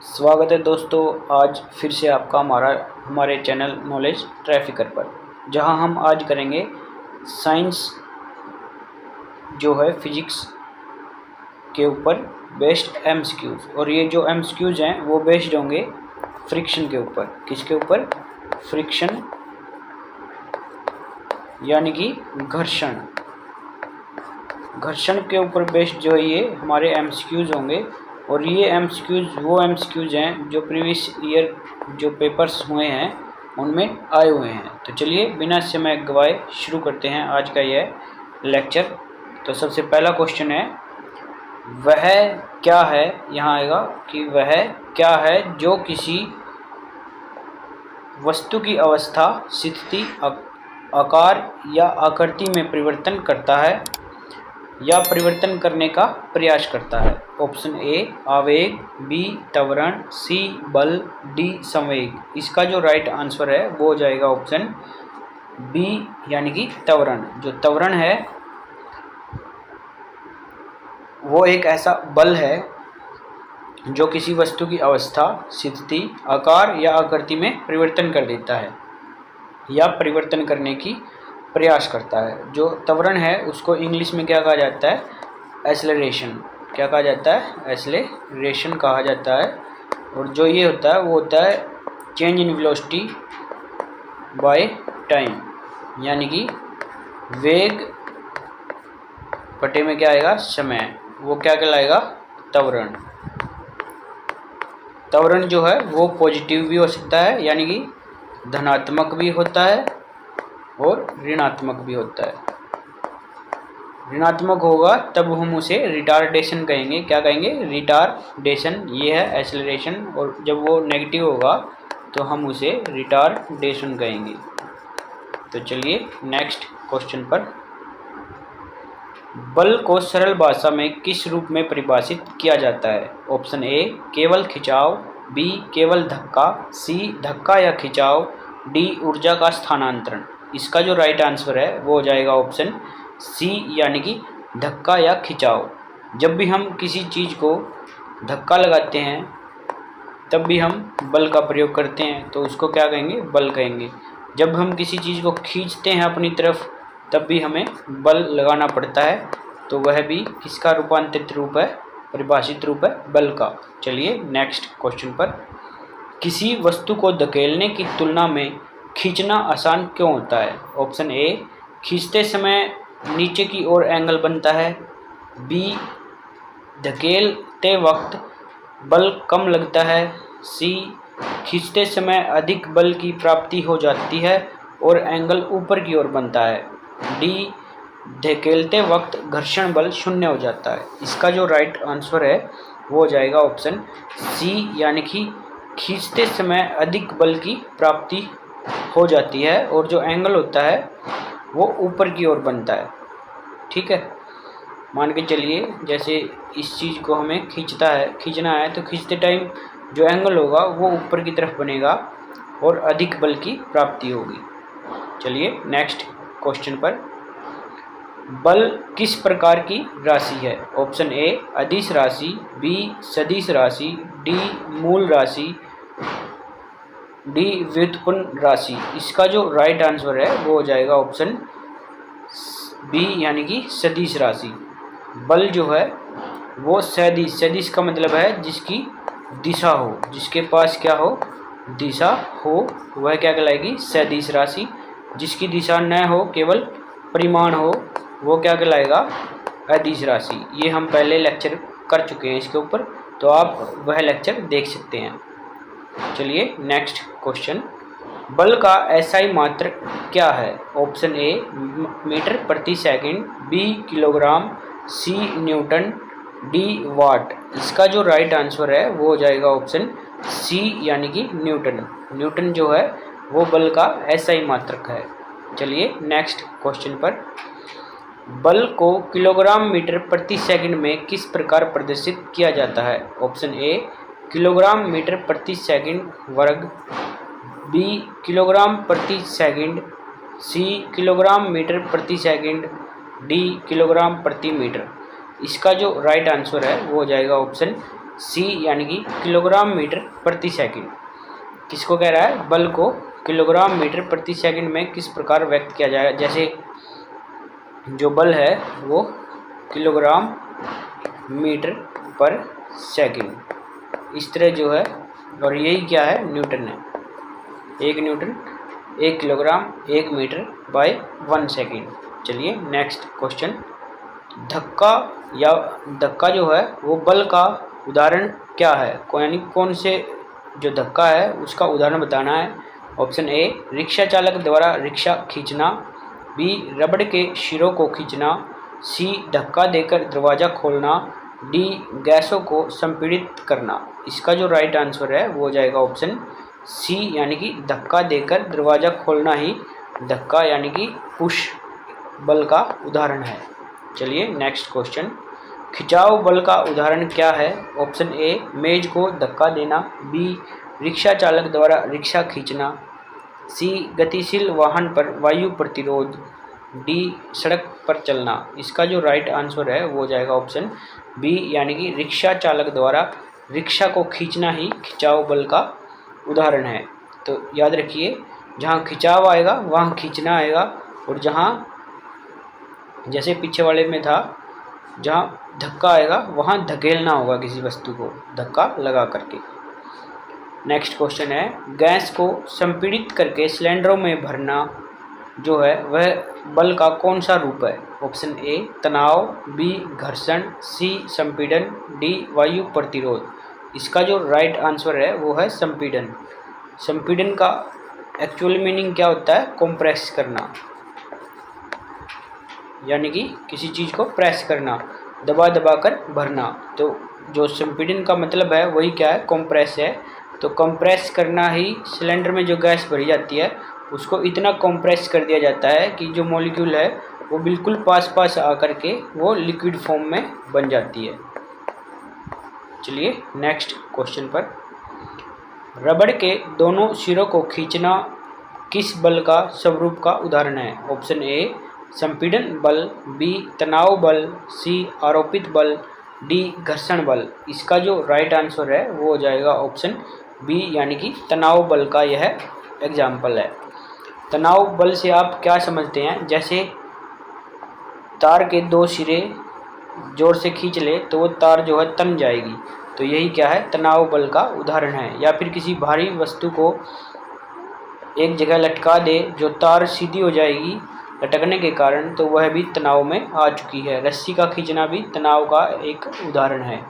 स्वागत है दोस्तों। आज फिर से आपका हमारे चैनल नॉलेज ट्रैफिकर पर, जहां हम आज करेंगे साइंस जो है फिजिक्स के ऊपर बेस्ड एमसीक्यूज़। और ये जो एमसीक्यूज़ हैं वो बेस्ड होंगे फ्रिक्शन के ऊपर। किसके ऊपर? फ्रिक्शन यानी कि घर्षण के ऊपर बेस्ड जो ये हमारे एमसीक्यूज़ होंगे। और ये एमसीक्यूज़ वो एमसीक्यूज़ हैं जो प्रीवियस ईयर जो पेपर्स हुए हैं उनमें आए हुए हैं। तो चलिए बिना समय गवाए शुरू करते हैं आज का यह लेक्चर। तो सबसे पहला क्वेश्चन है, वह क्या है, यहाँ आएगा कि वह क्या है जो किसी वस्तु की अवस्था, स्थिति, आकार या आकृति में परिवर्तन करता है या परिवर्तन करने का प्रयास करता है। ऑप्शन ए आवेग, बी त्वरण, सी बल, डी संवेग। इसका जो राइट आंसर है वो हो जाएगा ऑप्शन बी यानी कि त्वरण। जो त्वरण है वो एक ऐसा बल है जो किसी वस्तु की अवस्था, स्थिति, आकार या आकृति में परिवर्तन कर देता है या परिवर्तन करने की प्रयास करता है। जो त्वरण है उसको इंग्लिश में क्या कहा जाता है? एक्सेलरेशन। क्या कहा जाता है? एक्सेलरेशन कहा जाता है। और जो ये होता है वो होता है change in velocity by time, यानी कि वेग बटे में क्या आएगा? समय। वो क्या कहलाएगा? त्वरण। त्वरण जो है वो पॉजिटिव भी हो सकता है, यानी कि धनात्मक भी होता है और ऋणात्मक भी होता है। ऋणात्मक होगा तब हम उसे रिटार्डेशन कहेंगे। क्या कहेंगे? रिटार्डेशन। ये है एक्सेलरेशन। और जब वो नेगेटिव होगा तो हम उसे रिटार्डेशन कहेंगे। तो चलिए नेक्स्ट क्वेश्चन पर। बल को सरल भाषा में किस रूप में परिभाषित किया जाता है? ऑप्शन ए केवल खिंचाव, बी केवल धक्का, सी धक्का या खिंचाव, डी ऊर्जा का स्थानांतरण। इसका जो राइट आंसर है वो हो जाएगा ऑप्शन सी यानी कि धक्का या खिंचाव। जब भी हम किसी चीज़ को धक्का लगाते हैं तब भी हम बल का प्रयोग करते हैं, तो उसको क्या कहेंगे? बल कहेंगे। जब हम किसी चीज़ को खींचते हैं अपनी तरफ तब भी हमें बल लगाना पड़ता है, तो वह भी किसका रूपांतरित रूप है? परिभाषित रूप है बल का। चलिए नेक्स्ट क्वेश्चन पर। किसी वस्तु को धकेलने की तुलना में खींचना आसान क्यों होता है? ऑप्शन ए खींचते समय नीचे की ओर एंगल बनता है, बी धकेलते वक्त बल कम लगता है, सी खींचते समय अधिक बल की प्राप्ति हो जाती है और एंगल ऊपर की ओर बनता है, डी धकेलते वक्त घर्षण बल शून्य हो जाता है। इसका जो राइट आंसर है वो हो जाएगा ऑप्शन सी यानी कि खींचते समय अधिक बल की प्राप्ति हो जाती है और जो एंगल होता है वो ऊपर की ओर बनता है। ठीक है, मान के चलिए जैसे इस चीज़ को हमें खींचना है तो खींचते टाइम जो एंगल होगा वो ऊपर की तरफ बनेगा और अधिक बल की प्राप्ति होगी। चलिए नेक्स्ट क्वेश्चन पर। बल किस प्रकार की राशि है? ऑप्शन ए अदिश राशि, बी सदिश राशि, डी मूल राशि, डी व्युत्पन्न राशि। इसका जो राइट आंसर है वो हो जाएगा ऑप्शन बी यानी कि सदिश राशि। बल जो है वो सदिश का मतलब है जिसकी दिशा हो, जिसके पास क्या हो? दिशा हो, वह क्या कहलाएगी? सदिश राशि। जिसकी दिशा न हो, केवल परिमाण हो, वो क्या कहलाएगा? अदिश राशि। ये हम पहले लेक्चर कर चुके हैं इसके ऊपर, तो आप वह लेक्चर देख सकते हैं। चलिए नेक्स्ट क्वेश्चन। बल का एसआई मात्रक क्या है? ऑप्शन ए मीटर प्रति सेकंड, बी किलोग्राम, सी न्यूटन, डी वाट। इसका जो राइट आंसर है वो हो जाएगा ऑप्शन सी यानी कि न्यूटन। न्यूटन जो है वो बल का एसआई मात्रक है। चलिए नेक्स्ट क्वेश्चन पर। बल को किलोग्राम मीटर प्रति सेकंड में किस प्रकार प्रदर्शित किया जाता है? ऑप्शन ए किलोग्राम मीटर प्रति सेकंड वर्ग, बी किलोग्राम प्रति सेकंड, सी किलोग्राम मीटर प्रति सेकंड, डी किलोग्राम प्रति मीटर। इसका जो राइट आंसर है वो हो जाएगा ऑप्शन सी यानी कि किलोग्राम मीटर प्रति सेकंड। किसको कह रहा है? बल को किलोग्राम मीटर प्रति सेकंड में किस प्रकार व्यक्त किया जाएगा। जैसे जो बल है वो किलोग्राम मीटर पर सेकंड, इस तरह जो है, और यही क्या है? न्यूटन है। 1 newton 1 kilogram 1 metre by 1 second. चलिए नेक्स्ट क्वेश्चन। धक्का जो है वो बल का उदाहरण क्या है? यानी कौन से जो धक्का है उसका उदाहरण बताना है। ऑप्शन ए रिक्शा चालक द्वारा रिक्शा खींचना, बी रबड़ के शिरों को खींचना, सी धक्का देकर दरवाज़ा खोलना, डी गैसों को संपीड़ित करना। इसका जो राइट आंसर है वो हो जाएगा ऑप्शन सी यानी कि धक्का देकर दरवाज़ा खोलना ही धक्का यानी कि पुश बल का उदाहरण है। चलिए नेक्स्ट क्वेश्चन। खिंचाव बल का उदाहरण क्या है? ऑप्शन ए मेज को धक्का देना, बी रिक्शा चालक द्वारा रिक्शा खींचना, सी गतिशील वाहन पर वायु प्रतिरोध, डी सड़क पर चलना। इसका जो राइट आंसर है वो हो जाएगा ऑप्शन बी यानी कि रिक्शा चालक द्वारा रिक्शा को खींचना ही खिंचाव बल का उदाहरण है। तो याद रखिए, जहाँ खिंचाव आएगा वहाँ खींचना आएगा, और जहाँ जैसे पीछे वाले में था जहाँ धक्का आएगा वहाँ धकेलना होगा किसी वस्तु को धक्का लगा करके। नेक्स्ट क्वेश्चन है, गैस को संपीड़ित करके सिलेंडरों में भरना जो है वह बल का कौन सा रूप है? ऑप्शन ए तनाव, बी घर्षण, सी संपीड़न, डी वायु प्रतिरोध। इसका जो राइट आंसर है वो है संपीड़न। संपीड़न का एक्चुअल मीनिंग क्या होता है? कंप्रेस करना, यानी कि किसी चीज़ को प्रेस करना, दबा दबा कर भरना। तो जो संपीड़न का मतलब है वही क्या है? कंप्रेस है। तो कंप्रेस करना ही सिलेंडर में जो गैस भरी जाती है उसको इतना कंप्रेस कर दिया जाता है कि जो मॉलिक्यूल है वो बिल्कुल पास पास आकर के वो लिक्विड फॉर्म में बन जाती है। चलिए नेक्स्ट क्वेश्चन पर। रबड़ के दोनों सिरों को खींचना किस बल का स्वरूप का उदाहरण है? ऑप्शन ए संपीड़न बल, बी तनाव बल, सी आरोपित बल, डी घर्षण बल। इसका जो राइट आंसर है वो हो जाएगा ऑप्शन बी यानी कि तनाव बल का यह एग्जाम्पल है। तनाव बल से आप क्या समझते हैं? जैसे तार के 2 सिरे जोर से खींच ले तो वो तार जो है तन जाएगी, तो यही क्या है? तनाव बल का उदाहरण है। या फिर किसी भारी वस्तु को एक जगह लटका दे, जो तार सीधी हो जाएगी लटकने के कारण, तो वह भी तनाव में आ चुकी है। रस्सी का खींचना भी तनाव का एक उदाहरण है।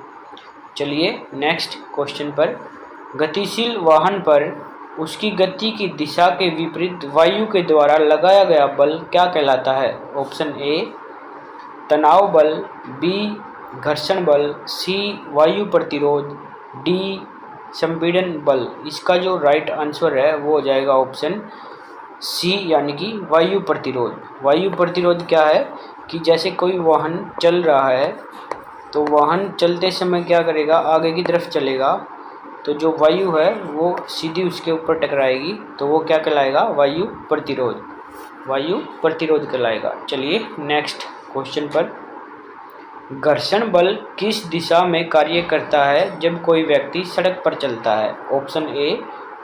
चलिए नेक्स्ट क्वेश्चन पर। गतिशील वाहन पर उसकी गति की दिशा के विपरीत वायु के द्वारा लगाया गया बल क्या कहलाता है? ऑप्शन ए तनाव बल, बी घर्षण बल, सी वायु प्रतिरोध, डी संपीड़न बल। इसका जो राइट आंसर है वो हो जाएगा ऑप्शन सी यानी कि वायु प्रतिरोध। वायु प्रतिरोध क्या है कि जैसे कोई वाहन चल रहा है तो वाहन चलते समय क्या करेगा? आगे की तरफ चलेगा, तो जो वायु है वो सीधी उसके ऊपर टकराएगी, तो वो क्या कहलाएगा? वायु प्रतिरोध। वायु प्रतिरोध कहलाएगा। चलिए नेक्स्ट क्वेश्चन पर। घर्षण बल किस दिशा में कार्य करता है जब कोई व्यक्ति सड़क पर चलता है? ऑप्शन ए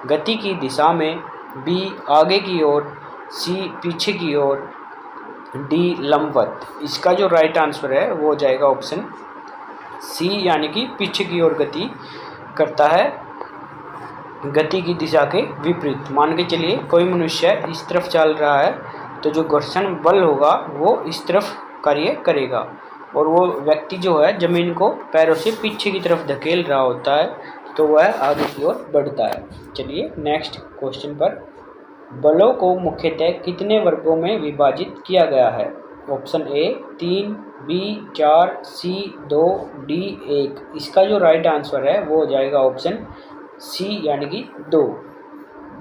गति की दिशा में, बी आगे की ओर, सी पीछे की ओर, डी लंबवत। इसका जो राइट आंसर है वो हो जाएगा ऑप्शन सी यानी कि पीछे की ओर गति करता है, गति की दिशा के विपरीत। मान के चलिए कोई मनुष्य इस तरफ चल रहा है तो जो घर्षण बल होगा वो इस तरफ कार्य करेगा, और वो व्यक्ति जो है ज़मीन को पैरों से पीछे की तरफ धकेल रहा होता है, तो वह आगे की ओर बढ़ता है। चलिए नेक्स्ट क्वेश्चन पर। बलों को मुख्यतः कितने वर्गों में विभाजित किया गया है? Option A 3, B 4, C 2, D 1। इसका जो राइट आंसर है वो हो जाएगा ऑप्शन सी यानी कि 2।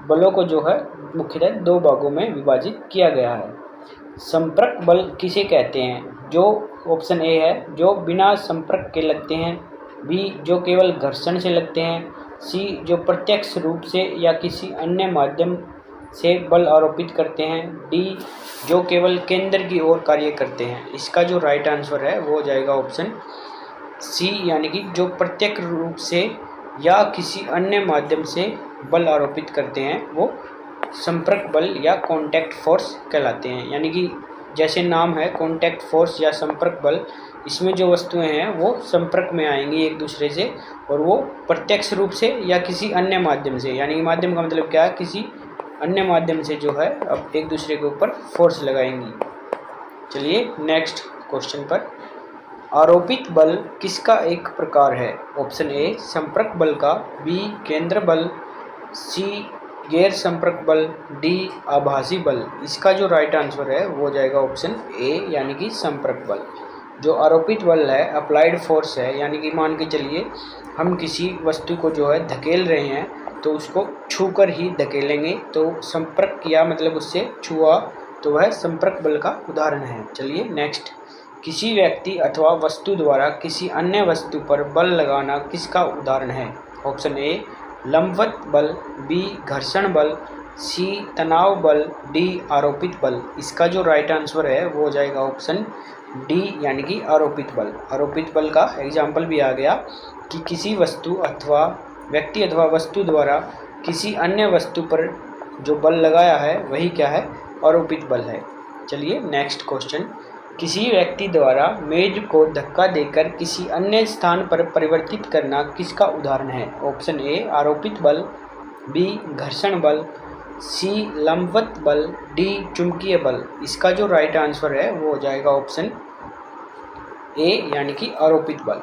बलों को जो है मुख्यतः 2 भागों में विभाजित किया गया है। संपर्क बल किसे कहते हैं? जो ऑप्शन ए है जो बिना संपर्क के लगते हैं, बी जो केवल घर्षण से लगते हैं, सी जो प्रत्यक्ष रूप से या किसी अन्य माध्यम से बल आरोपित करते हैं, डी जो केवल केंद्र की ओर कार्य करते हैं। इसका जो राइट आंसर है वो हो जाएगा ऑप्शन सी यानी कि जो प्रत्यक्ष रूप से या किसी अन्य माध्यम से बल आरोपित करते हैं वो संपर्क बल या कॉन्टैक्ट फोर्स कहलाते हैं। यानी कि जैसे नाम है कॉन्टैक्ट फोर्स या संपर्क बल, इसमें जो वस्तुएं हैं वो संपर्क में आएंगी एक दूसरे से और वो प्रत्यक्ष रूप से या किसी अन्य माध्यम से, यानी माध्यम का मतलब क्या है, किसी अन्य माध्यम से जो है अब एक दूसरे के ऊपर फोर्स लगाएंगी। चलिए नेक्स्ट क्वेश्चन पर, आरोपित बल किसका एक प्रकार है? ऑप्शन ए संपर्क बल का, बी केंद्र बल, सी गैर संपर्क बल, डी आभासी बल। इसका जो राइट आंसर है वो हो जाएगा ऑप्शन ए यानी कि संपर्क बल। जो आरोपित बल है अप्लाइड फोर्स है, यानी कि मान के चलिए हम किसी वस्तु को जो है धकेल रहे हैं तो उसको छूकर ही धकेलेंगे, तो संपर्क किया मतलब उससे छुआ तो वह संपर्क बल का उदाहरण है। चलिए नेक्स्ट, किसी व्यक्ति अथवा वस्तु द्वारा किसी अन्य वस्तु पर बल लगाना किसका उदाहरण है? ऑप्शन ए लंबवत बल, बी घर्षण बल, सी तनाव बल, डी आरोपित बल। इसका जो राइट आंसर है वो हो जाएगा ऑप्शन डी यानी कि आरोपित बल। आरोपित बल का एग्जाम्पल भी आ गया कि किसी वस्तु अथवा व्यक्ति अथवा वस्तु द्वारा किसी अन्य वस्तु पर जो बल लगाया है वही क्या है, आरोपित बल है। चलिए नेक्स्ट क्वेश्चन, किसी व्यक्ति द्वारा मेज को धक्का देकर किसी अन्य स्थान पर परिवर्तित करना किसका उदाहरण है? ऑप्शन ए आरोपित बल, बी घर्षण बल, सी लंबवत बल, डी चुंबकीय बल। इसका जो राइट आंसर है वो हो जाएगा ऑप्शन ए यानी कि आरोपित बल।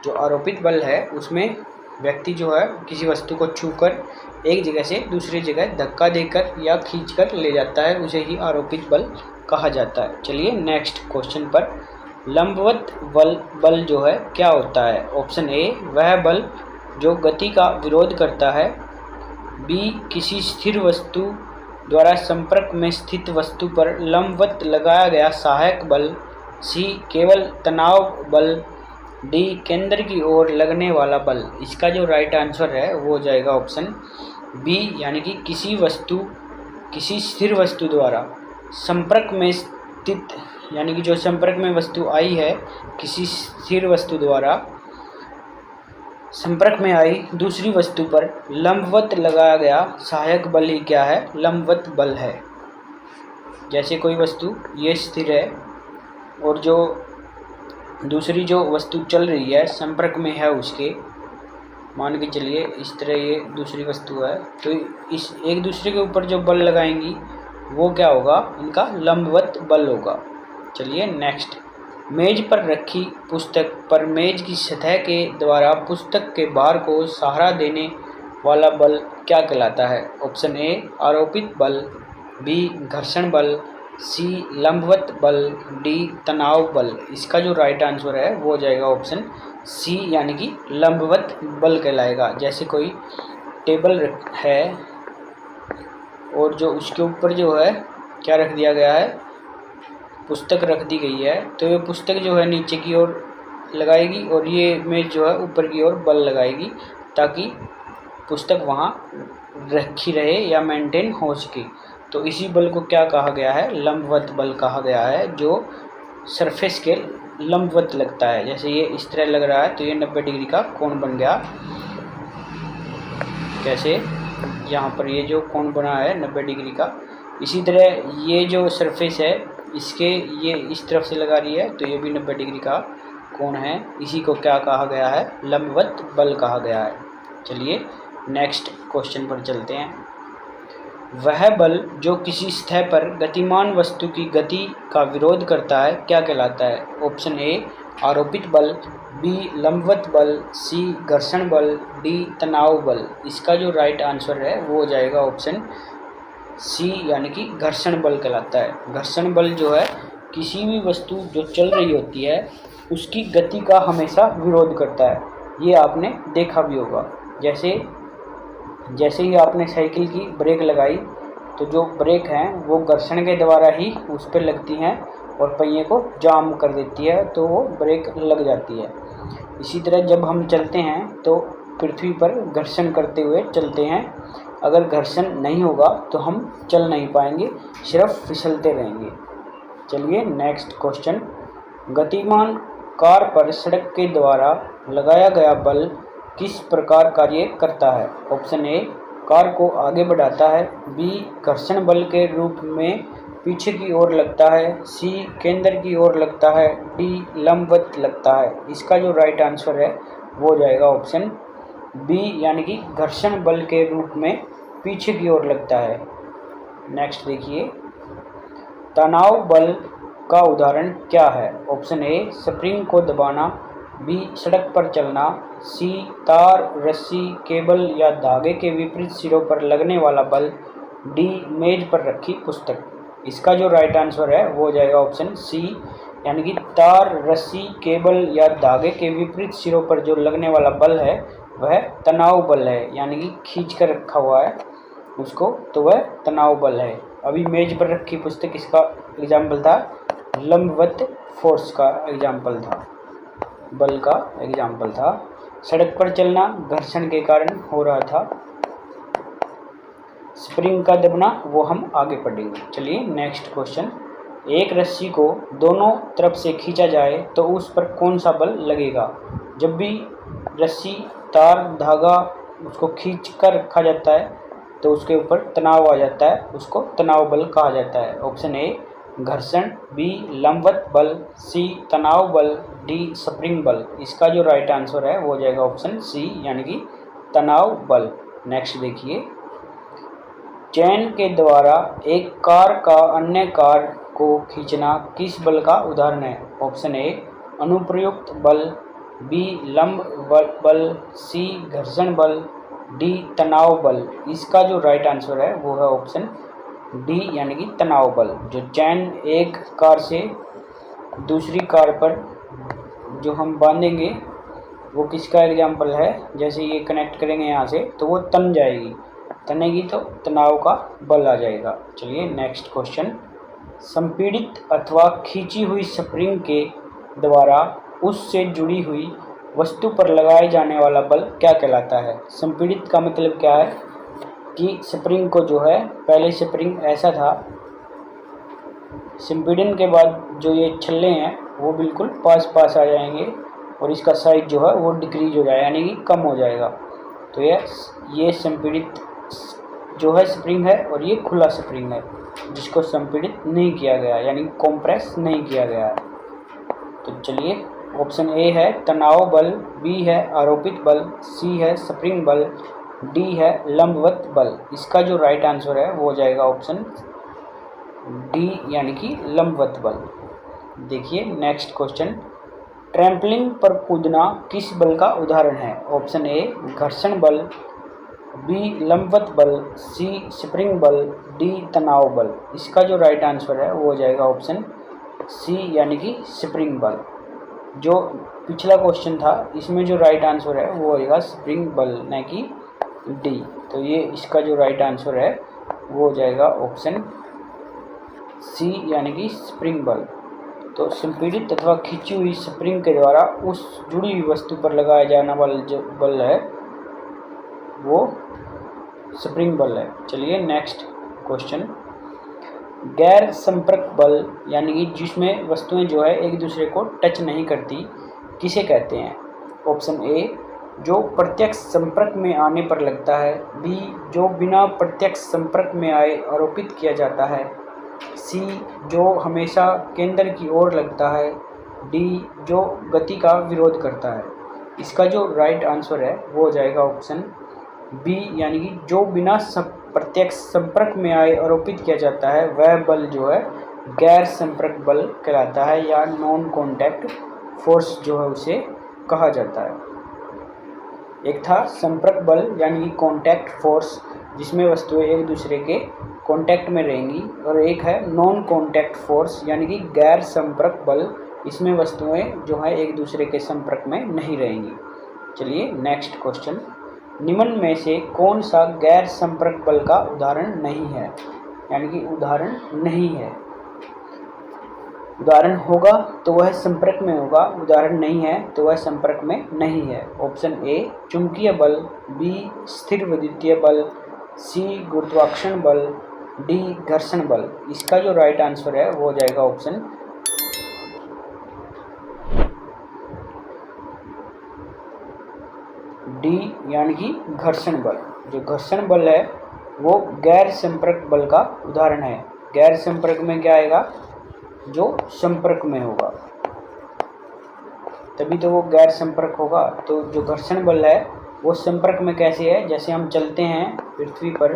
जो आरोपित बल है उसमें व्यक्ति जो है किसी वस्तु को छूकर एक जगह से दूसरी जगह धक्का देकर या खींचकर ले जाता है, उसे ही आरोपित बल कहा जाता है। चलिए नेक्स्ट क्वेश्चन पर, लंबवत बल जो है क्या होता है? ऑप्शन ए वह बल जो गति का विरोध करता है, बी किसी स्थिर वस्तु द्वारा संपर्क में स्थित वस्तु पर लंबवत लगाया गया सहायक बल, सी केवल तनाव बल, डी केंद्र की ओर लगने वाला बल। इसका जो राइट आंसर है वो हो जाएगा ऑप्शन बी यानी कि किसी स्थिर वस्तु द्वारा संपर्क में स्थित, यानी कि जो संपर्क में वस्तु आई है किसी स्थिर वस्तु द्वारा संपर्क में आई दूसरी वस्तु पर लंबवत लगाया गया सहायक बल ही क्या है, लंबवत बल है। जैसे कोई वस्तु ये स्थिर है और जो दूसरी जो वस्तु चल रही है संपर्क में है उसके, मान के चलिए इस तरह ये दूसरी वस्तु है, तो इस एक दूसरे के ऊपर जो बल लगाएंगी वो क्या होगा, इनका लंबवत बल होगा। चलिए नेक्स्ट, मेज पर रखी पुस्तक पर मेज की सतह के द्वारा पुस्तक के भार को सहारा देने वाला बल क्या कहलाता है? ऑप्शन ए आरोपित बल, बी घर्षण बल, सी लंबवत बल, डी तनाव बल। इसका जो राइट आंसर है वो हो जाएगा ऑप्शन सी यानी कि लंबवत बल कहलाएगा। जैसे कोई टेबल है और जो उसके ऊपर जो है क्या रख दिया गया है, पुस्तक रख दी गई है, तो ये पुस्तक जो है नीचे की ओर लगाएगी और ये मेज जो है ऊपर की ओर बल लगाएगी ताकि पुस्तक वहाँ रखी रहे या मेंटेन हो सके। तो इसी बल को क्या कहा गया है, लंबवत बल कहा गया है, जो सरफेस के लंबवत लगता है। जैसे ये इस तरह लग रहा है तो ये 90 डिग्री का कोण बन गया। कैसे, यहाँ पर ये जो कोण बना है 90 डिग्री का, इसी तरह ये जो सरफेस है इसके ये इस तरफ से लगा रही है तो ये भी 90 डिग्री का कोण है। इसी को क्या कहा गया है, लंबवत बल कहा गया है। चलिए नेक्स्ट क्वेश्चन पर चलते हैं। वह बल जो किसी सतह पर गतिमान वस्तु की गति का विरोध करता है क्या कहलाता है? ऑप्शन ए आरोपित बल, बी लंबवत बल, सी घर्षण बल, डी तनाव बल। इसका जो राइट आंसर है वो हो जाएगा ऑप्शन सी यानी कि घर्षण बल कहलाता है। घर्षण बल जो है किसी भी वस्तु जो चल रही होती है उसकी गति का हमेशा विरोध करता है। ये आपने देखा भी होगा। जैसे ही आपने साइकिल की ब्रेक लगाई तो जो ब्रेक हैं वो घर्षण के द्वारा ही उस पर लगती हैं और पहिए को जाम कर देती है, तो वो ब्रेक लग जाती है। इसी तरह जब हम चलते हैं तो पृथ्वी पर घर्षण करते हुए चलते हैं। अगर घर्षण नहीं होगा तो हम चल नहीं पाएंगे, सिर्फ फिसलते रहेंगे। चलिए नेक्स्ट क्वेश्चन, गतिमान कार पर सड़क के द्वारा लगाया गया बल किस प्रकार कार्य करता है? ऑप्शन ए कार को आगे बढ़ाता है, बी घर्षण बल के रूप में पीछे की ओर लगता है, सी केंद्र की ओर लगता है, डी लंबवत लगता है। इसका जो राइट आंसर है वो हो जाएगा ऑप्शन बी यानी कि घर्षण बल के रूप में पीछे की ओर लगता है। नेक्स्ट देखिए, तनाव बल का उदाहरण क्या है? ऑप्शन ए स्प्रिंग को दबाना, बी सड़क पर चलना, सी तार, रस्सी, केबल या धागे के विपरीत सिरों पर लगने वाला बल, डी मेज पर रखी पुस्तक। इसका जो राइट आंसर है वो हो जाएगा ऑप्शन सी यानी कि तार, रस्सी, केबल या धागे के विपरीत सिरों पर जो लगने वाला बल है वह तनाव बल है, यानी कि खींच कर रखा हुआ है उसको, तो वह तनाव बल है। अभी मेज पर रखी पुस्तक इसका एग्जाम्पल था, लंबवत फोर्स का एग्जाम्पल था, बल का एग्जाम्पल था। सड़क पर चलना घर्षण के कारण हो रहा था, स्प्रिंग का दबना वो हम आगे पढ़ेंगे। चलिए नेक्स्ट क्वेश्चन, एक रस्सी को दोनों तरफ से खींचा जाए तो उस पर कौन सा बल लगेगा? जब भी रस्सी, तार, धागा उसको खींच कर रखा जाता है तो उसके ऊपर तनाव आ जाता है, उसको तनाव बल कहा जाता है। ऑप्शन ए घर्षण, बी लंबवत बल, सी तनाव बल, डी स्प्रिंग बल। इसका जो राइट आंसर है वो हो जाएगा ऑप्शन सी यानी कि तनाव बल। नेक्स्ट देखिए, चेन के द्वारा एक कार का अन्य कार को खींचना किस बल का उदाहरण है? ऑप्शन ए अनुप्रयुक्त बल, बी लंब बल, सी घर्षण बल, डी तनाव बल। इसका जो राइट आंसर है वो है ऑप्शन डी यानी कि तनाव बल। जो चैन एक कार से दूसरी कार पर जो हम बांधेंगे वो किसका एग्जाम्पल है? जैसे ये कनेक्ट करेंगे यहाँ से तो वो तन जाएगी, तनेगी तो तनाव का बल आ जाएगा। चलिए नेक्स्ट क्वेश्चन, संपीड़ित अथवा खींची हुई स्प्रिंग के द्वारा उससे जुड़ी हुई वस्तु पर लगाए जाने वाला बल क्या कहलाता है? संपीड़ित का मतलब क्या है कि स्प्रिंग को जो है, पहले स्प्रिंग ऐसा था, संपीड़न के बाद जो ये छल्ले हैं वो बिल्कुल पास पास आ जाएंगे और इसका साइज जो है वो डिक्रीज हो जाएगा यानी कि कम हो जाएगा। तो ये संपीड़ित जो है स्प्रिंग है और ये खुला स्प्रिंग है जिसको संपीड़ित नहीं किया गया यानी कॉम्प्रेस नहीं किया गया है। तो चलिए ऑप्शन ए है तनाव बल, बी है आरोपित बल, सी है स्प्रिंग बल, डी है लंबवत बल। इसका जो राइट आंसर है वो हो जाएगा ऑप्शन डी यानी कि लंबवत बल। देखिए नेक्स्ट क्वेश्चन, ट्रैम्पलिन पर कूदना किस बल का उदाहरण है? ऑप्शन ए घर्षण बल, बी लंबवत बल, सी स्प्रिंग बल, डी तनाव बल। इसका जो राइट आंसर है वो हो जाएगा ऑप्शन सी यानी कि स्प्रिंग बल। जो पिछला क्वेश्चन था इसमें जो राइट आंसर है वो होगा स्प्रिंग बल न कि डी। तो ये इसका जो राइट आंसर है वो हो जाएगा ऑप्शन सी यानी कि स्प्रिंग बल। तो संपीड़ित अथवा खींची हुई स्प्रिंग के द्वारा उस जुड़ी हुई वस्तु पर लगाया जाने वाला जो बल है वो स्प्रिंग बल है। चलिए नेक्स्ट क्वेश्चन, गैर संपर्क बल यानी कि जिसमें वस्तुएं जो है एक दूसरे को टच नहीं करती किसे कहते हैं? ऑप्शन ए जो प्रत्यक्ष संपर्क में आने पर लगता है, बी जो बिना प्रत्यक्ष संपर्क में आए आरोपित किया जाता है, सी जो हमेशा केंद्र की ओर लगता है, डी जो गति का विरोध करता है। इसका जो राइट आंसर है वो हो जाएगा ऑप्शन बी यानी कि जो बिना प्रत्यक्ष संपर्क में आए आरोपित किया जाता है वह बल जो है गैर संपर्क बल कहलाता है या नॉन कॉन्टैक्ट फोर्स जो है उसे कहा जाता है। एक था संपर्क बल यानी कि कॉन्टैक्ट फोर्स जिसमें वस्तुएं एक दूसरे के कॉन्टैक्ट में रहेंगी, और एक है नॉन कॉन्टैक्ट फोर्स यानी कि गैर संपर्क बल, इसमें वस्तुएं जो है एक दूसरे के संपर्क में नहीं रहेंगी। चलिए नेक्स्ट क्वेश्चन, निम्न में से कौन सा गैर संपर्क बल का उदाहरण नहीं है? यानी कि उदाहरण नहीं है, उदाहरण होगा तो वह संपर्क में होगा, उदाहरण नहीं है तो वह संपर्क में नहीं है। ऑप्शन ए चुंबकीय बल, बी स्थिर विद्युतीय बल, सी गुरुत्वाकर्षण बल, डी घर्षण बल। इसका जो राइट आंसर है वो हो जाएगा ऑप्शन डी यानी कि घर्षण बल। जो घर्षण बल है वो गैर संपर्क बल का उदाहरण है। गैर संपर्क में क्या आएगा, जो संपर्क में होगा तभी तो वो गैर संपर्क होगा। तो जो घर्षण बल है वो संपर्क में कैसे है, जैसे हम चलते हैं पृथ्वी पर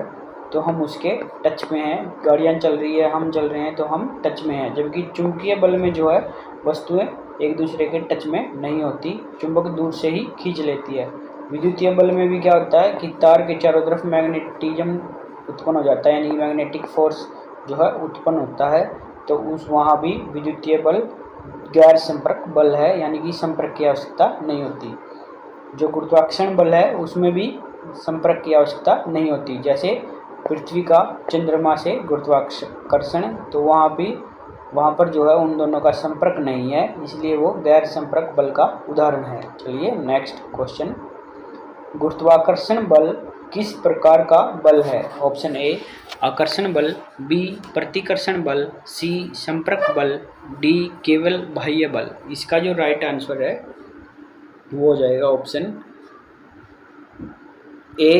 तो हम उसके टच में हैं, गाड़ियाँ चल रही है हम चल रहे हैं तो हम टच में हैं, जबकि चुंबकीय बल में जो है वस्तुएं एक दूसरे के टच में नहीं होती, चुंबक दूर से ही खींच लेती है। विद्युतीय बल में भी क्या होता है कि तार के चारों तरफ मैग्नेटिज्म उत्पन्न हो जाता है, यानी मैग्नेटिक फोर्स जो है उत्पन्न होता है। तो उस वहाँ भी विद्युतीय बल गैर संपर्क बल है, यानी कि संपर्क की आवश्यकता नहीं होती। जो गुरुत्वाकर्षण बल है उसमें भी संपर्क की आवश्यकता नहीं होती, जैसे पृथ्वी का चंद्रमा से गुरुत्वाकर्षण, तो वहाँ पर जो है उन दोनों का संपर्क नहीं है, इसलिए वो गैर संपर्क बल का उदाहरण है। चलिए नेक्स्ट क्वेश्चन, गुरुत्वाकर्षण बल किस प्रकार का बल है? ऑप्शन ए आकर्षण बल, बी प्रतिकर्षण बल, सी संपर्क बल, डी केवल बाह्य बल। इसका जो राइट आंसर है वो हो जाएगा ऑप्शन ए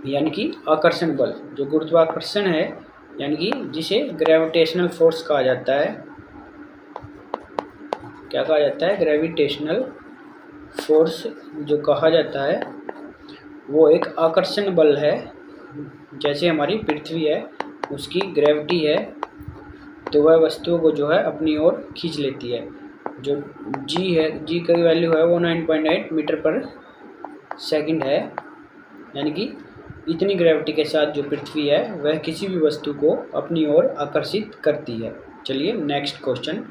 यानी कि आकर्षण बल। जो गुरुत्वाकर्षण है यानी कि जिसे ग्रेविटेशनल फोर्स कहा जाता है, क्या कहा जाता है, ग्रेविटेशनल फोर्स जो कहा जाता है वो एक आकर्षण बल है। जैसे हमारी पृथ्वी है उसकी ग्रेविटी है तो वह वस्तुओं को जो है अपनी ओर खींच लेती है। जो जी है, जी की वैल्यू है वो 9.8 मीटर पर सेकंड है, यानी कि इतनी ग्रेविटी के साथ जो पृथ्वी है वह किसी भी वस्तु को अपनी ओर आकर्षित करती है। चलिए नेक्स्ट क्वेश्चन,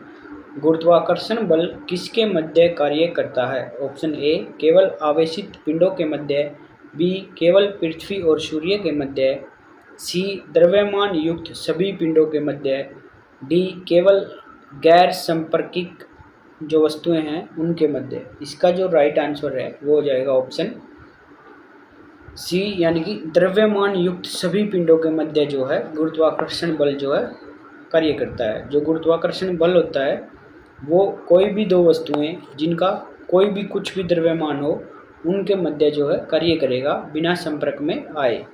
गुरुत्वाकर्षण बल किसके मध्य कार्य करता है? ऑप्शन ए केवल आवेशित पिंडों के मध्य, बी केवल पृथ्वी और सूर्य के मध्य, सी द्रव्यमान युक्त सभी पिंडों के मध्य, डी केवल गैर संपर्किक जो वस्तुएं हैं उनके मध्य। इसका जो राइट आंसर है वो हो जाएगा ऑप्शन सी, यानी कि द्रव्यमान युक्त सभी पिंडों के मध्य जो है गुरुत्वाकर्षण बल जो है कार्य करता है। जो गुरुत्वाकर्षण बल होता है वो कोई भी दो वस्तुएं जिनका कोई भी कुछ भी द्रव्यमान हो उनके मध्य जो है कार्य करेगा बिना संपर्क में आए।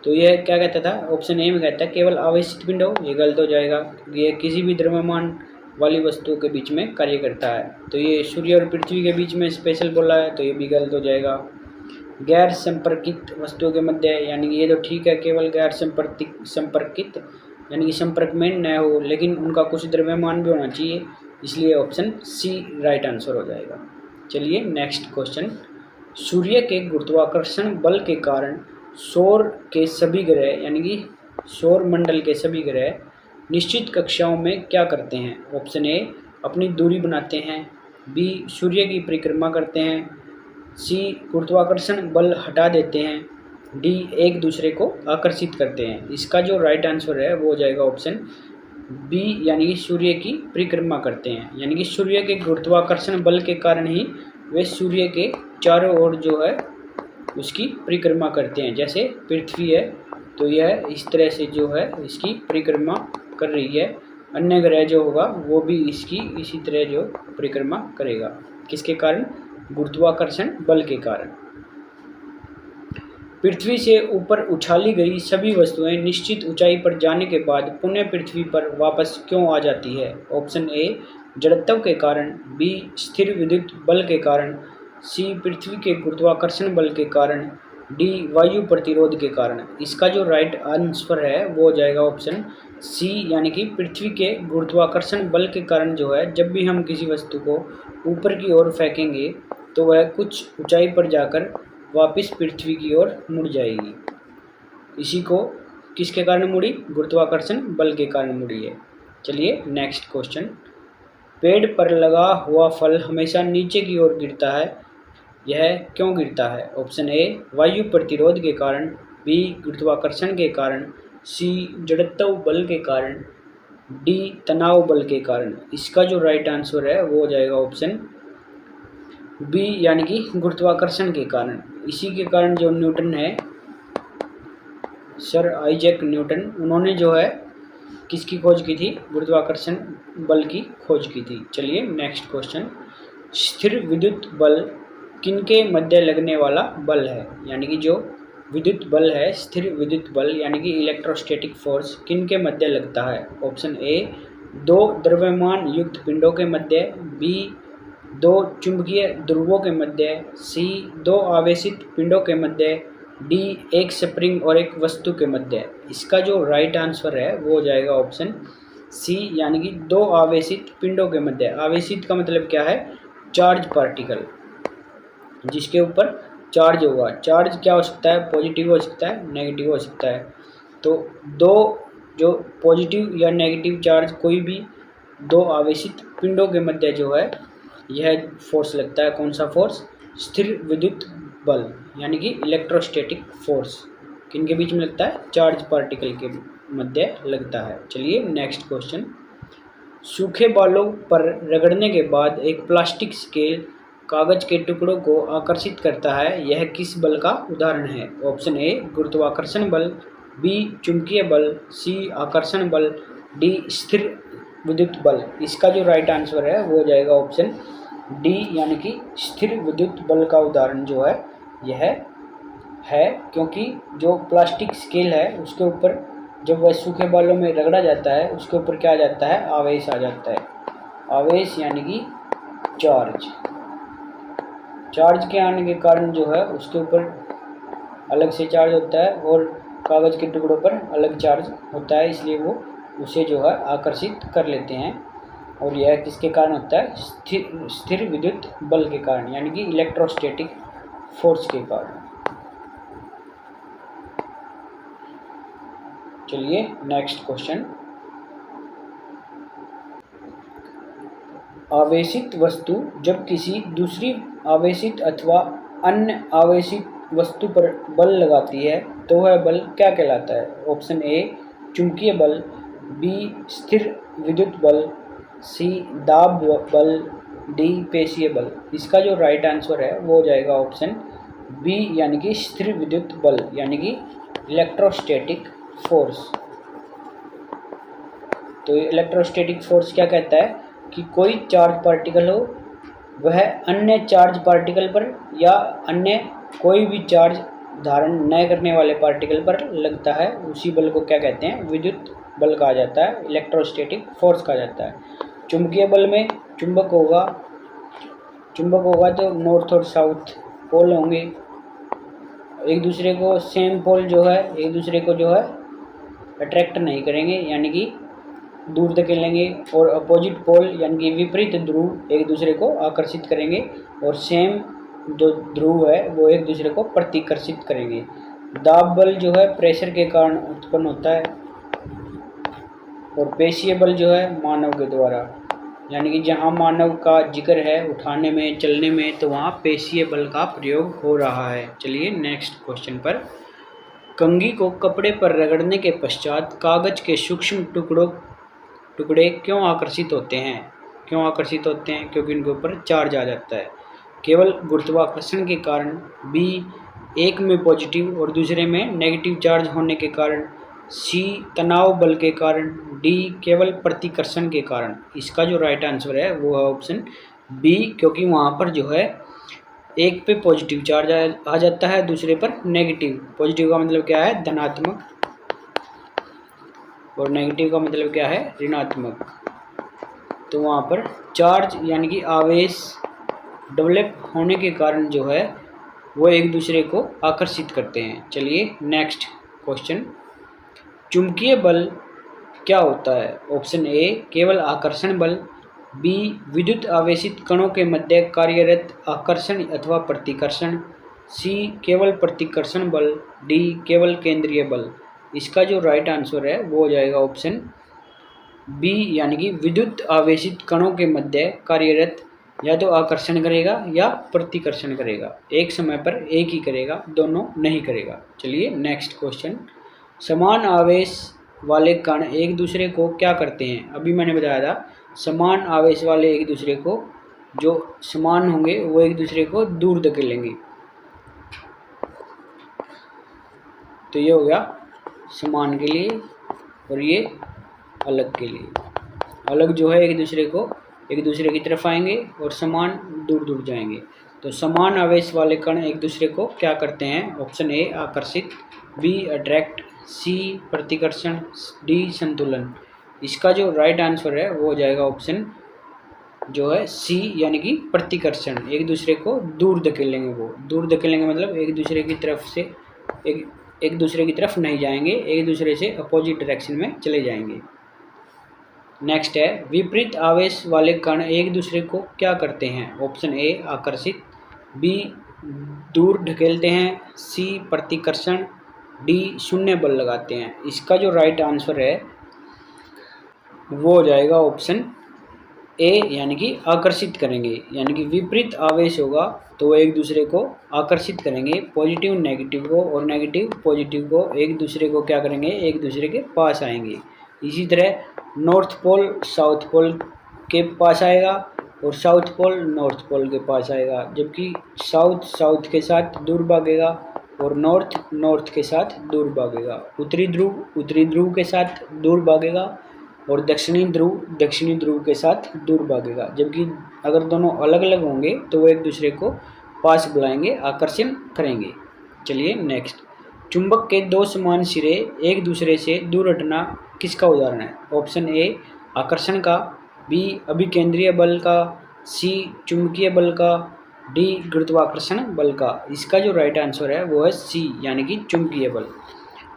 तो यह क्या कहता था, ऑप्शन ए में कहता है केवल आवेशित पिंडों, ये गलत हो जाएगा, ये किसी भी द्रव्यमान वाली वस्तुओं के बीच में कार्य करता है। तो ये सूर्य और पृथ्वी के बीच में स्पेशल बोला है तो ये भी गलत हो जाएगा। गैर संपर्कित वस्तुओं के मध्य, यानी कि ये तो ठीक है, केवल गैर संपर्कित यानी कि संपर्क में न हो लेकिन उनका कुछ द्रव्यमान भी होना चाहिए, इसलिए ऑप्शन सी राइट आंसर हो जाएगा। चलिए नेक्स्ट क्वेश्चन, सूर्य के गुरुत्वाकर्षण बल के कारण सौर के सभी ग्रह यानी कि सौर मंडल के सभी ग्रह निश्चित कक्षाओं में क्या करते हैं? ऑप्शन ए अपनी दूरी बनाते हैं, बी सूर्य की परिक्रमा करते हैं, सी गुरुत्वाकर्षण बल हटा देते हैं, डी एक दूसरे को आकर्षित करते हैं। इसका जो राइट आंसर है वो हो जाएगा ऑप्शन बी, यानी कि सूर्य की परिक्रमा करते हैं, यानी कि सूर्य के गुरुत्वाकर्षण बल के कारण ही वे सूर्य के चारों ओर जो है उसकी परिक्रमा करते हैं। जैसे पृथ्वी है तो यह इस तरह से जो है इसकी परिक्रमा कर रही है, अन्य ग्रह जो होगा वो भी इसकी इसी तरह जो परिक्रमा करेगा। किसके कारण? गुरुत्वाकर्षण बल के कारण। पृथ्वी से ऊपर उछाली गई सभी वस्तुएं निश्चित ऊंचाई पर जाने के बाद पुनः पृथ्वी पर वापस क्यों आ जाती है? ऑप्शन ए जड़त्व के कारण, बी स्थिर विद्युत बल के कारण, सी पृथ्वी के गुरुत्वाकर्षण बल के कारण, डी वायु प्रतिरोध के कारण। इसका जो राइट आंसर है वो हो जाएगा ऑप्शन सी, यानी कि पृथ्वी के गुरुत्वाकर्षण बल के कारण जो है जब भी हम किसी वस्तु को ऊपर की ओर फेंकेंगे तो वह कुछ ऊंचाई पर जाकर वापस पृथ्वी की ओर मुड़ जाएगी। इसी को किसके कारण मुड़ी? गुरुत्वाकर्षण बल के कारण मुड़ी है। चलिए नेक्स्ट क्वेश्चन, पेड़ पर लगा हुआ फल हमेशा नीचे की ओर गिरता है, यह क्यों गिरता है? ऑप्शन ए वायु प्रतिरोध के कारण, बी गुरुत्वाकर्षण के कारण, सी जड़त्व बल के कारण, डी तनाव बल के कारण। इसका जो राइट आंसर है वो हो जाएगा ऑप्शन बी, यानी कि गुरुत्वाकर्षण के कारण। इसी के कारण जो न्यूटन है, सर आइजैक न्यूटन, उन्होंने जो है किसकी खोज की थी? गुरुत्वाकर्षण बल की खोज की थी। चलिए नेक्स्ट क्वेश्चन, स्थिर विद्युत बल किनके मध्य लगने वाला बल है, यानी कि जो विद्युत बल है, स्थिर विद्युत बल यानी कि इलेक्ट्रोस्टैटिक फोर्स किनके मध्य लगता है। ऑप्शन ए दो द्रव्यमान युक्त पिंडों के मध्य, बी दो चुंबकीय ध्रुवों के मध्य, सी दो आवेशित पिंडों के मध्य, डी एक स्प्रिंग और एक वस्तु के मध्य। इसका जो राइट आंसर है वो हो जाएगा ऑप्शन सी, यानी कि दो आवेशित पिंडों के मध्य। आवेशित का मतलब क्या है, चार्ज पार्टिकल, जिसके ऊपर चार्ज होगा। चार्ज क्या हो सकता है, पॉजिटिव हो सकता है, नेगेटिव हो सकता है। तो दो जो पॉजिटिव या नेगेटिव चार्ज, कोई भी दो आवेशित पिंडों के मध्य जो है यह फोर्स लगता है। कौन सा फोर्स, स्थिर विद्युत बल यानी कि इलेक्ट्रोस्टैटिक फोर्स किनके बीच में लगता है, चार्ज पार्टिकल के मध्य लगता है। चलिए नेक्स्ट क्वेश्चन। सूखे बालों पर रगड़ने के बाद एक प्लास्टिक स्केल कागज के टुकड़ों को आकर्षित करता है, यह किस बल का उदाहरण है। ऑप्शन ए गुरुत्वाकर्षण बल, बी चुंबकीय बल, सी आकर्षण बल, डी स्थिर विद्युत बल। इसका जो राइट आंसर है वो हो जाएगा ऑप्शन डी, यानी कि स्थिर विद्युत बल का उदाहरण जो है यह है, क्योंकि जो प्लास्टिक स्केल है उसके ऊपर जब वह सूखे बालों में रगड़ा जाता है उसके ऊपर क्या आ जाता है, आवेश आ जाता है। आवेश यानी कि चार्ज। चार्ज के आने के कारण जो है उसके ऊपर अलग से चार्ज होता है और कागज़ के टुकड़ों पर अलग चार्ज होता है, इसलिए वो उसे जो है आकर्षित कर लेते हैं। और यह किसके कारण होता है, स्थिर विद्युत बल के कारण, यानी कि इलेक्ट्रोस्टैटिक फोर्स के कारण। चलिए नेक्स्ट क्वेश्चन। आवेशित वस्तु जब किसी दूसरी आवेशित अथवा अन्य आवेशित वस्तु पर बल लगाती है तो वह बल क्या कहलाता है। ऑप्शन ए चुंबकीय बल, बी स्थिर विद्युत बल, सी दाब बल, डी पेशीय बल। इसका जो राइट आंसर है वो हो जाएगा ऑप्शन बी, यानी कि स्थिर विद्युत बल यानी कि इलेक्ट्रोस्टैटिक फोर्स। तो इलेक्ट्रोस्टैटिक फोर्स क्या कहता है कि कोई चार्ज पार्टिकल हो वह अन्य चार्ज पार्टिकल पर या अन्य कोई भी चार्ज धारण न करने वाले पार्टिकल पर लगता है, उसी बल को क्या कहते हैं, विद्युत बल कहा जाता है, इलेक्ट्रोस्टैटिक फोर्स कहा जाता है। चुंबकीय बल में चुंबक होगा तो नॉर्थ और साउथ पोल होंगे, एक दूसरे को सेम पोल जो है एक दूसरे को जो है अट्रैक्ट नहीं करेंगे, यानी कि दूर धकेलेंगे। और अपोजिट पोल यानी कि विपरीत ध्रुव एक दूसरे को आकर्षित करेंगे और सेम जो ध्रुव है वो एक दूसरे को प्रतिकर्षित करेंगे। दाब बल जो है प्रेशर के कारण उत्पन्न होता है और पेशीय बल जो है मानव के द्वारा, यानी कि जहाँ मानव का जिक्र है उठाने में चलने में तो वहाँ पेशीय बल का प्रयोग हो रहा है। चलिए नेक्स्ट क्वेश्चन पर। कंघी को कपड़े पर रगड़ने के पश्चात कागज के सूक्ष्म टुकड़े क्यों आकर्षित होते हैं। क्योंकि इनके ऊपर चार्ज आ जाता है। केवल गुरुत्वाकर्षण के कारण, बी एक में पॉजिटिव और दूसरे में नेगेटिव चार्ज होने के कारण, सी तनाव बल के कारण, डी केवल प्रतिकर्षण के कारण। इसका जो राइट आंसर है वो है ऑप्शन बी, क्योंकि वहाँ पर जो है एक पे पॉजिटिव चार्ज आ जाता है, दूसरे पर नेगेटिव। पॉजिटिव का मतलब क्या है, धनात्मक, और नेगेटिव का मतलब क्या है, ऋणात्मक। तो वहाँ पर चार्ज यानी कि आवेश डेवलप होने के कारण जो है वो एक दूसरे को आकर्षित करते हैं। चलिए नेक्स्ट क्वेश्चन। चुंबकीय बल क्या होता है। ऑप्शन ए केवल आकर्षण बल, बी विद्युत आवेशित कणों के मध्य कार्यरत आकर्षण अथवा प्रतिकर्षण, सी केवल प्रतिकर्षण बल, डी केवल केंद्रीय बल। इसका जो राइट आंसर है वो हो जाएगा ऑप्शन बी, यानी कि विद्युत आवेशित कणों के मध्य कार्यरत या तो आकर्षण करेगा या प्रतिकर्षण करेगा, एक समय पर एक ही करेगा, दोनों नहीं करेगा। चलिए नेक्स्ट क्वेश्चन। समान आवेश वाले कण एक दूसरे को क्या करते हैं। अभी मैंने बताया था समान आवेश वाले एक दूसरे को, जो समान होंगे वो एक दूसरे को दूर धकेलेंगे। तो ये हो गया समान के लिए और ये अलग के लिए। अलग जो है एक दूसरे की तरफ आएंगे और समान दूर दूर जाएंगे। तो समान आवेश वाले कण एक दूसरे को क्या करते हैं? ऑप्शन ए आकर्षित, बी अट्रैक्ट, सी प्रतिकर्षण, डी संतुलन। इसका जो राइट आंसर है वो हो जाएगा ऑप्शन जो है सी, यानी कि प्रतिकर्षण। एक दूसरे को दूर धकेलेंगे, वो दूर धकेलेंगे मतलब एक दूसरे की तरफ से एक दूसरे की तरफ नहीं जाएंगे, एक दूसरे से अपोजिट डायरेक्शन में चले जाएंगे। नेक्स्ट है विपरीत आवेश वाले कण एक दूसरे को क्या करते हैं? ऑप्शन ए आकर्षित, बी दूर ढकेलते हैं, सी प्रतिकर्षण, डी शून्य बल लगाते हैं। इसका जो राइट आंसर है वो हो जाएगा ऑप्शन ए, यानी कि आकर्षित करेंगे। यानी कि विपरीत आवेश होगा तो वो एक दूसरे को आकर्षित करेंगे, पॉजिटिव नेगेटिव को और नेगेटिव पॉजिटिव को एक दूसरे को क्या करेंगे? एक दूसरे के पास आएंगे। इसी तरह नॉर्थ पोल साउथ पोल के पास आएगा और साउथ पोल नॉर्थ पोल के पास आएगा, जबकि साउथ साउथ के साथ दूर भागेगा और नॉर्थ नॉर्थ के साथ दूर भागेगा। उत्तरी ध्रुव के साथ दूर भागेगा और दक्षिणी ध्रुव के साथ दूर भागेगा। जबकि अगर दोनों अलग अलग होंगे तो वो एक दूसरे को पास बुलाएंगे, आकर्षण करेंगे। चलिए नेक्स्ट, चुंबक के दो समान सिरे एक दूसरे से दूर हटना किसका उदाहरण है? ऑप्शन ए आकर्षण का, बी अभिकेंद्रीय बल का, सी चुंबकीय बल का, डी गुरुत्वाकर्षण बल का। इसका जो राइट आंसर है वो है सी, यानी कि चुंबकीय बल।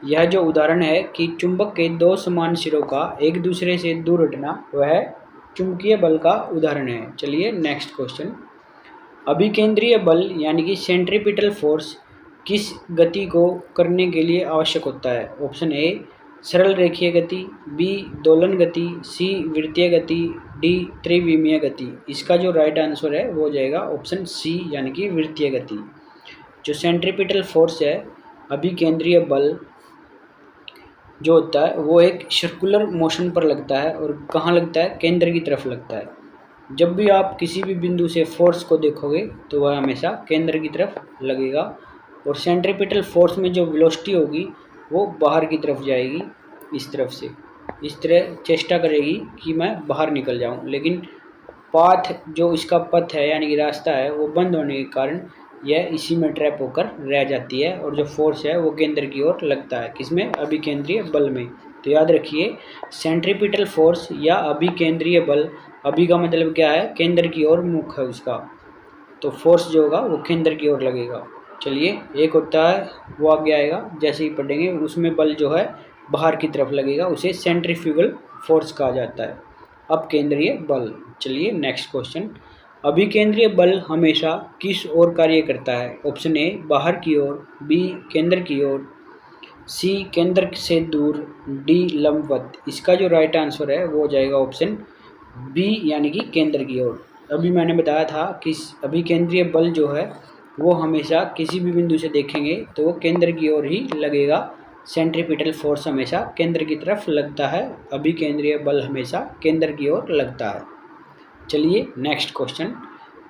यह जो उदाहरण है कि चुंबक के दो समान सिरों का एक दूसरे से दूर हटना, वह चुंबकीय बल का उदाहरण है। चलिए नेक्स्ट क्वेश्चन, अभिकेंद्रीय बल यानी कि सेंट्रीपिटल फोर्स किस गति को करने के लिए आवश्यक होता है? ऑप्शन ए सरल रेखीय गति, बी दोलन गति, सी वृत्तीय गति, डी त्रिविमीय गति। इसका जो राइट आंसर है वो हो जाएगा ऑप्शन सी, यानी कि वृत्तीय गति। जो सेंट्रीपिटल फोर्स है, अभिकेंद्रीय बल जो होता है वो एक सर्कुलर मोशन पर लगता है। और कहाँ लगता है? केंद्र की तरफ लगता है। जब भी आप किसी भी बिंदु से फोर्स को देखोगे तो वह हमेशा केंद्र की तरफ लगेगा। और सेंट्रीपिटल फोर्स में जो वेलोसिटी होगी वो बाहर की तरफ जाएगी, इस तरफ से, इस तरह चेष्टा करेगी कि मैं बाहर निकल जाऊं, लेकिन पाथ जो इसका पथ है यानी कि रास्ता है वो बंद होने के कारण यह इसी में ट्रैप होकर रह जाती है और जो फोर्स है वो केंद्र की ओर लगता है। किसमें? अभिकेंद्रीय बल में। तो याद रखिए सेंट्रीपिटल फोर्स या अभिकेंद्रीय बल, अभी का मतलब क्या है? केंद्र की ओर मुख है उसका, तो फोर्स जो होगा वो केंद्र की ओर लगेगा। चलिए एक होता है वो आगे आएगा जैसे ही पढ़ेंगे, उसमें बल जो है बाहर की तरफ लगेगा, उसे सेंट्रीफ्यूगल फोर्स कहा जाता है। अब केंद्रीय बल। चलिए नेक्स्ट क्वेश्चन, अभिकेंद्रीय बल हमेशा किस ओर कार्य करता है? ऑप्शन ए बाहर की ओर, बी केंद्र की ओर, सी केंद्र से दूर, डी लंबवत। इसका जो राइट आंसर है वो हो जाएगा ऑप्शन बी, यानी कि केंद्र की ओर। अभी मैंने बताया था कि अभिकेंद्रीय बल जो है वो हमेशा किसी भी बिंदु से देखेंगे तो वो केंद्र की ओर ही लगेगा। सेंट्रीपिटल फोर्स हमेशा केंद्र की तरफ लगता है, अभिकेंद्रीय बल हमेशा केंद्र की ओर लगता है। चलिए नेक्स्ट क्वेश्चन,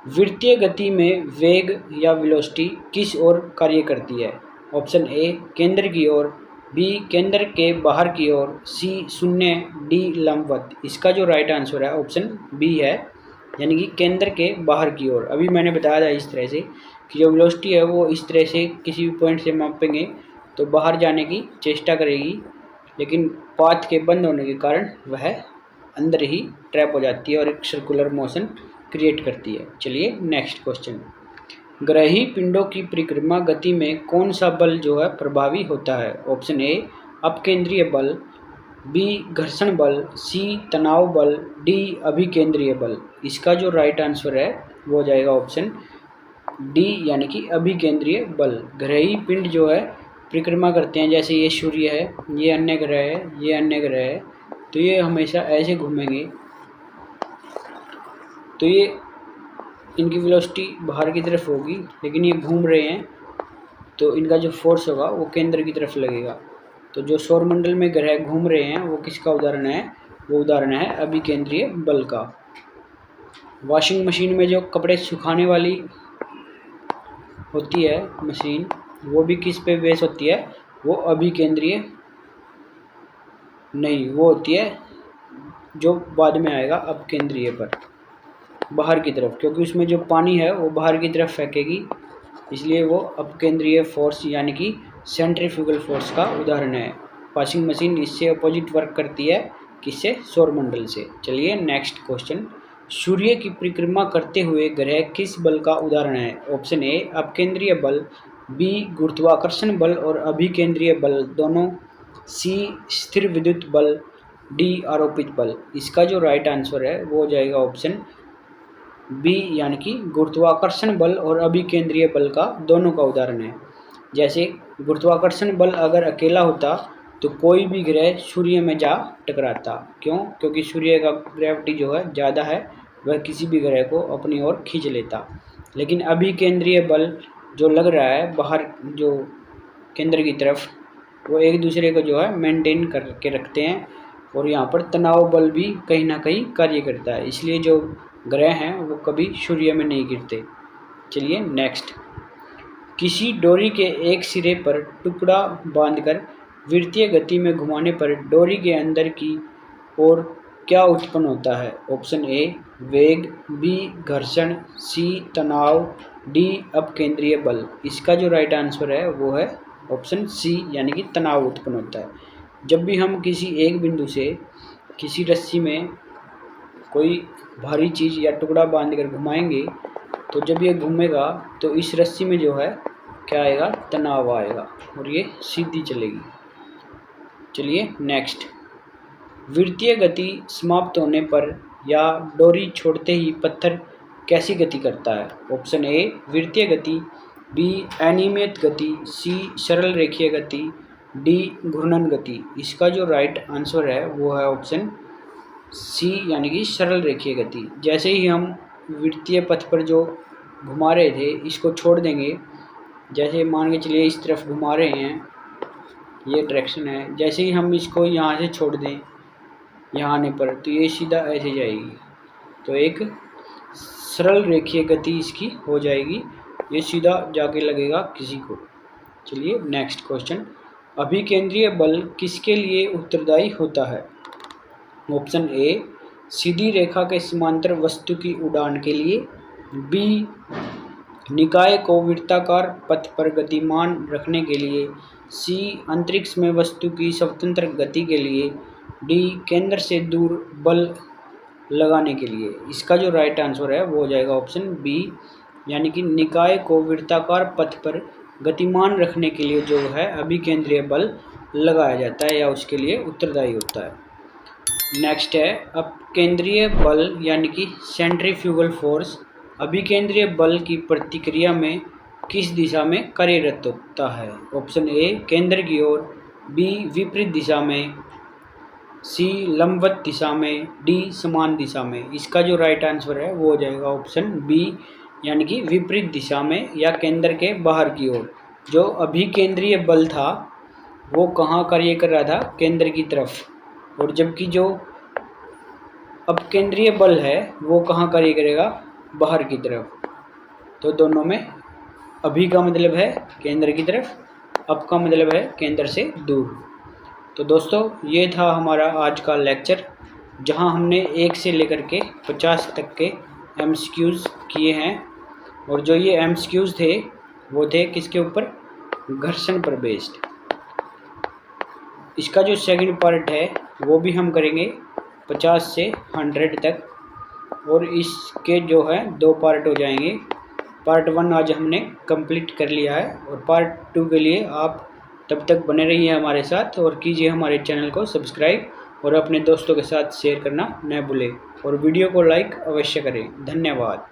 वृत्तीय गति में वेग या वेलोसिटी किस ओर कार्य करती है? ऑप्शन ए केंद्र की ओर, बी केंद्र के बाहर की ओर, सी शून्य, डी लंबवत। इसका जो राइट आंसर है ऑप्शन बी है, यानी कि केंद्र के बाहर की ओर। अभी मैंने बताया था इस तरह से कि जो वेलोसिटी है वो इस तरह से किसी भी पॉइंट से मापेंगे तो बाहर जाने की चेष्टा करेगी, लेकिन पाथ के बंद होने के कारण वह अंदर ही ट्रैप हो जाती है और एक सर्कुलर मोशन क्रिएट करती है। चलिए नेक्स्ट क्वेश्चन, ग्रही पिंडों की परिक्रमा गति में कौन सा बल जो है प्रभावी होता है? ऑप्शन ए अपकेंद्रीय बल, बी घर्षण बल, सी तनाव बल, डी अभिकेंद्रीय बल। इसका जो राइट आंसर है वो हो जाएगा ऑप्शन डी, यानी कि अभिकेंद्रीय बल। ग्रही पिंड जो है परिक्रमा करते हैं, जैसे ये सूर्य है, ये अन्य ग्रह है, ये अन्य ग्रह है, तो ये हमेशा ऐसे घूमेंगे, तो ये इनकी वेलोसिटी बाहर की तरफ होगी, लेकिन ये घूम रहे हैं तो इनका जो फोर्स होगा वो केंद्र की तरफ लगेगा। तो जो सौरमंडल में ग्रह घूम रहे हैं वो किसका उदाहरण है? वो उदाहरण है अभिकेंद्रीय बल का। वॉशिंग मशीन में जो कपड़े सुखाने वाली होती है मशीन, वो भी किस पे बेस होती है? वो अभिकेंद्रीय नहीं, वो होती है जो बाद में आएगा अपकेंद्रीय पर। बाहर की तरफ, क्योंकि उसमें जो पानी है वो बाहर की तरफ फेंकेगी, इसलिए वो अपकेंद्रीय फोर्स यानी कि सेंट्रीफ्यूगल फोर्स का उदाहरण है। वॉशिंग मशीन इससे अपोजिट वर्क करती है, किससे? सौरमंडल से। चलिए नेक्स्ट क्वेश्चन, सूर्य की परिक्रमा करते हुए ग्रह किस बल का उदाहरण है? ऑप्शन ए अपकेंद्रीय बल, बी गुरुत्वाकर्षण बल और अभिकेंद्रीय बल दोनों, सी स्थिर विद्युत बल, डी आरोपित बल। इसका जो राइट आंसर है वो हो जाएगा ऑप्शन बी, यानी कि गुरुत्वाकर्षण बल और अभिकेंद्रीय बल का दोनों का उदाहरण है। जैसे गुरुत्वाकर्षण बल अगर अकेला होता तो कोई भी ग्रह सूर्य में जा टकराता। क्यों? क्योंकि सूर्य का ग्रेविटी जो है ज़्यादा है, वह किसी भी ग्रह को अपनी ओर खींच लेता। लेकिन अभिकेंद्रीय बल जो लग रहा है बाहर जो केंद्र की तरफ, वो एक दूसरे को जो है मेंटेन करके रखते हैं, और यहाँ पर तनाव बल भी कहीं ना कहीं कार्य करता है, इसलिए जो ग्रह हैं वो कभी सूर्य में नहीं गिरते। चलिए नेक्स्ट, किसी डोरी के एक सिरे पर टुकड़ा बांधकर वृत्तीय गति में घुमाने पर डोरी के अंदर की ओर क्या उत्पन्न होता है? ऑप्शन ए वेग, बी घर्षण, सी तनाव, डी अपकेंद्रीय बल। इसका जो राइट आंसर है वो है ऑप्शन सी, यानी कि तनाव उत्पन्न होता है। जब भी हम किसी एक बिंदु से किसी रस्सी में कोई भारी चीज़ या टुकड़ा बांधकर घुमाएंगे, तो जब ये घूमेगा तो इस रस्सी में जो है क्या आएगा? तनाव आएगा, और ये सीधी चलेगी। चलिए नेक्स्ट, वृत्तीय गति समाप्त होने पर या डोरी छोड़ते ही पत्थर कैसी गति करता है? ऑप्शन ए वृत्तीय गति, बी अनियमित गति, सी सरल रेखीय गति, डी घूर्णन गति। इसका जो राइट आंसर है वो है ऑप्शन सी, यानी कि सरल रेखीय गति। जैसे ही हम वृत्तीय पथ पर जो घुमा रहे थे इसको छोड़ देंगे, जैसे मान के चलिए इस तरफ घुमा रहे हैं, ये डायरेक्शन है, जैसे ही हम इसको यहाँ से छोड़ दें यहाँ आने पर, तो ये सीधा ऐसे जाएगी, तो एक सरल रेखीय गति इसकी हो जाएगी, ये सीधा जाके लगेगा किसी को। चलिए नेक्स्ट क्वेश्चन, अभिकेंद्रीय बल किसके लिए उत्तरदायी होता है? ऑप्शन ए सीधी रेखा के समांतर वस्तु की उड़ान के लिए, बी निकाय को वृत्ताकार पथ पर गतिमान रखने के लिए, सी अंतरिक्ष में वस्तु की स्वतंत्र गति के लिए, डी केंद्र से दूर बल लगाने के लिए। इसका जो राइट आंसर है वो हो जाएगा ऑप्शन बी, यानी कि निकाय को वृत्ताकार पथ पर गतिमान रखने के लिए जो है अभिकेंद्रीय बल लगाया जाता है या उसके लिए उत्तरदायी होता है। नेक्स्ट है अपकेंद्रीय बल यानी कि सेंट्रीफ्यूगल फोर्स अभिकेंद्रीय बल की प्रतिक्रिया में किस दिशा में कार्यरत होता है? ऑप्शन ए केंद्र की ओर, बी विपरीत दिशा में, सी लंबवत दिशा में, डी समान दिशा में। इसका जो राइट आंसर है वो हो जाएगा ऑप्शन बी, यानी कि विपरीत दिशा में या केंद्र के बाहर की ओर। जो अभिकेंद्रीय बल था वो कहाँ कार्य कर रहा था? केंद्र की तरफ, और जबकि जो अपकेंद्रीय बल है वो कहाँ कार्य करेगा? बाहर की तरफ। तो दोनों में अभी का मतलब है केंद्र की तरफ, अब का मतलब है केंद्र से दूर। तो दोस्तों ये था हमारा आज का लेक्चर, जहां हमने 1 से लेकर के 50 तक के एमसीक्यूज़ किए हैं, और जो ये एमसीक्यूज़ थे वो थे किसके ऊपर? घर्षण पर बेस्ड। इसका जो सेकंड पार्ट है वो भी हम करेंगे 50 से 100 तक, और इसके जो है 2 पार्ट हो जाएंगे। पार्ट 1 आज हमने कंप्लीट कर लिया है, और पार्ट 2 के लिए आप तब तक बने रहिए हमारे साथ, और कीजिए हमारे चैनल को सब्सक्राइब, और अपने दोस्तों के साथ शेयर करना न भूलें, और वीडियो को लाइक अवश्य करें। धन्यवाद।